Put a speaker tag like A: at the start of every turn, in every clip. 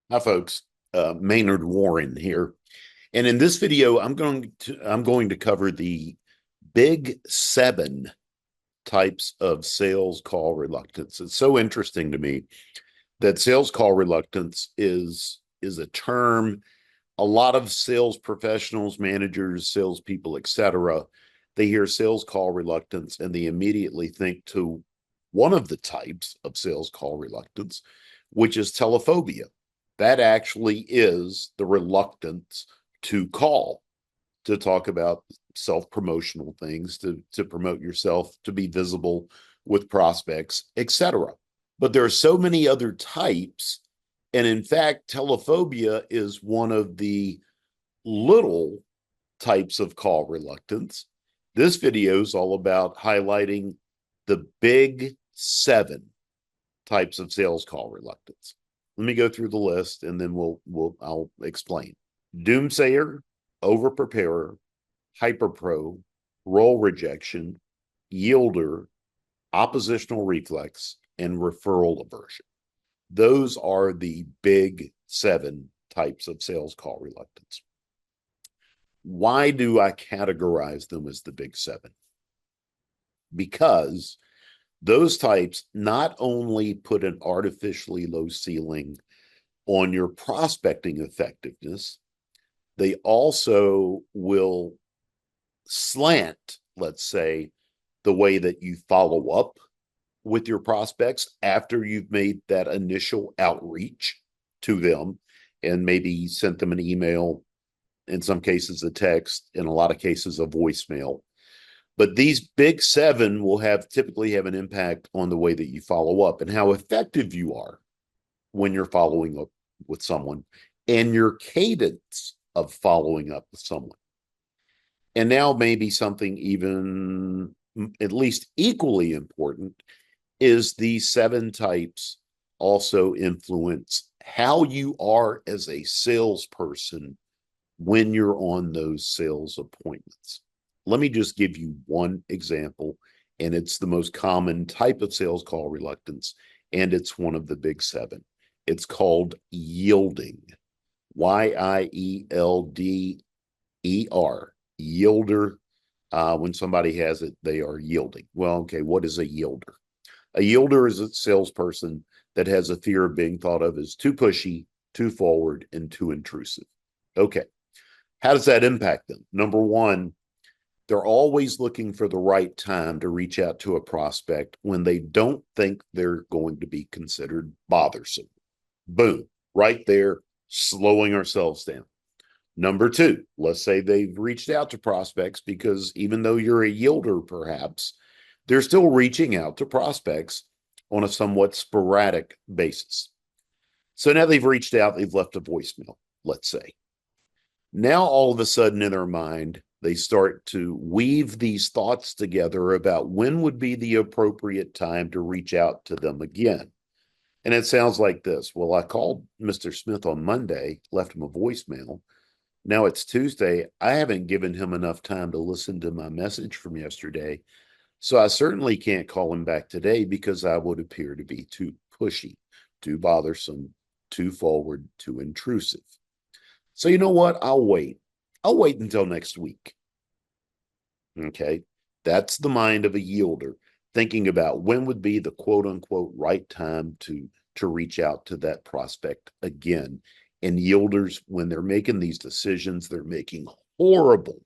A: Hi, folks. Maynard Warren here, and in this video, I'm going to cover the big seven types of sales call reluctance. It's so interesting to me that sales call reluctance is a term a lot of sales professionals, managers, salespeople, etc. They hear sales call reluctance and they immediately think to one of the types of sales call reluctance, which is telephobia. That actually is the reluctance to call, to talk about self-promotional things, to promote yourself, to be visible with prospects, etc. But there are so many other types. And in fact, telephobia is one of the little types of call reluctance. This video is all about highlighting the big seven types of sales call reluctance. Let me go through the list and then I'll explain. Doomsayer, overpreparer, hyperpro, role rejection, yielder, oppositional reflex, and referral aversion. Those are the big seven types of sales call reluctance. Why do I categorize them as the big seven? Because those types not only put an artificially low ceiling on your prospecting effectiveness, they also will slant, let's say, the way that you follow up with your prospects after you've made that initial outreach to them and maybe sent them an email, in some cases a text, in a lot of cases a voicemail. But these big seven will typically have an impact on the way that you follow up and how effective you are when you're following up with someone and your cadence of following up with someone. And now maybe something even at least equally important is these seven types also influence how you are as a salesperson when you're on those sales appointments. Let me just give you one example, and it's the most common type of sales call reluctance, and it's one of the big seven. It's called yielding. Yielder. Yielder. When somebody has it, they are yielding. Well, okay, what is a yielder? A yielder is a salesperson that has a fear of being thought of as too pushy, too forward, and too intrusive. Okay. How does that impact them? Number one, they're always looking for the right time to reach out to a prospect when they don't think they're going to be considered bothersome. Boom, right there, slowing ourselves down. Number two, let's say they've reached out to prospects because even though you're a yielder, perhaps, they're still reaching out to prospects on a somewhat sporadic basis. So now they've reached out, they've left a voicemail, let's say. Now, all of a sudden in their mind, they start to weave these thoughts together about when would be the appropriate time to reach out to them again. And it sounds like this. Well, I called Mr. Smith on Monday, left him a voicemail. Now it's Tuesday. I haven't given him enough time to listen to my message from yesterday. So I certainly can't call him back today because I would appear to be too pushy, too bothersome, too forward, too intrusive. So you know what? I'll wait. I'll wait until next week. Okay. That's the mind of a yielder, thinking about when would be the quote unquote right time to reach out to that prospect again. And yielders, when they're making these decisions, they're making horrible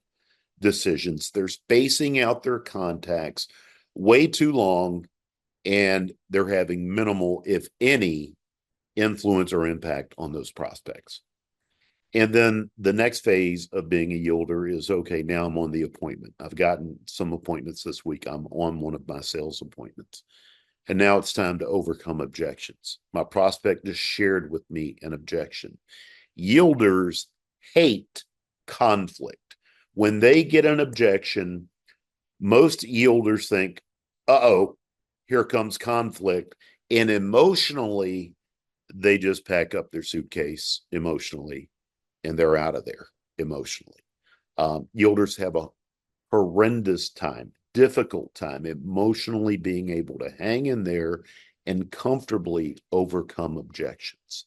A: decisions. They're spacing out their contacts way too long, and they're having minimal, if any, influence or impact on those prospects. And then the next phase of being a yielder is okay, now I'm on the appointment. I've gotten some appointments this week. I'm on one of my sales appointments. And now it's time to overcome objections. My prospect just shared with me an objection. Yielders hate conflict. When they get an objection, most yielders think, uh-oh, here comes conflict. And emotionally, they just pack up their suitcase emotionally and they're out of there emotionally. Yielders have a horrendous time, difficult time emotionally being able to hang in there and comfortably overcome objections.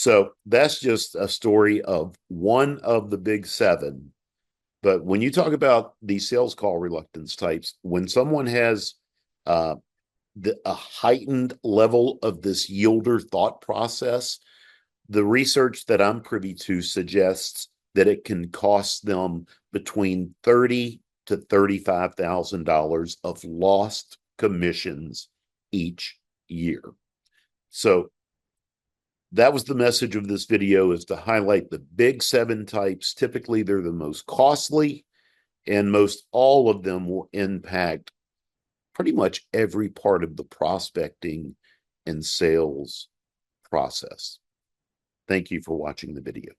A: So that's just a story of one of the big seven. But when you talk about these sales call reluctance types, when someone has uh, a heightened level of this yielder thought process, the research that I'm privy to suggests that it can cost them between $30,000 to $35,000 of lost commissions each year. So that was the message of this video, is to highlight the big seven types. Typically, they're the most costly, and most all of them will impact pretty much every part of the prospecting and sales process. Thank you for watching the video.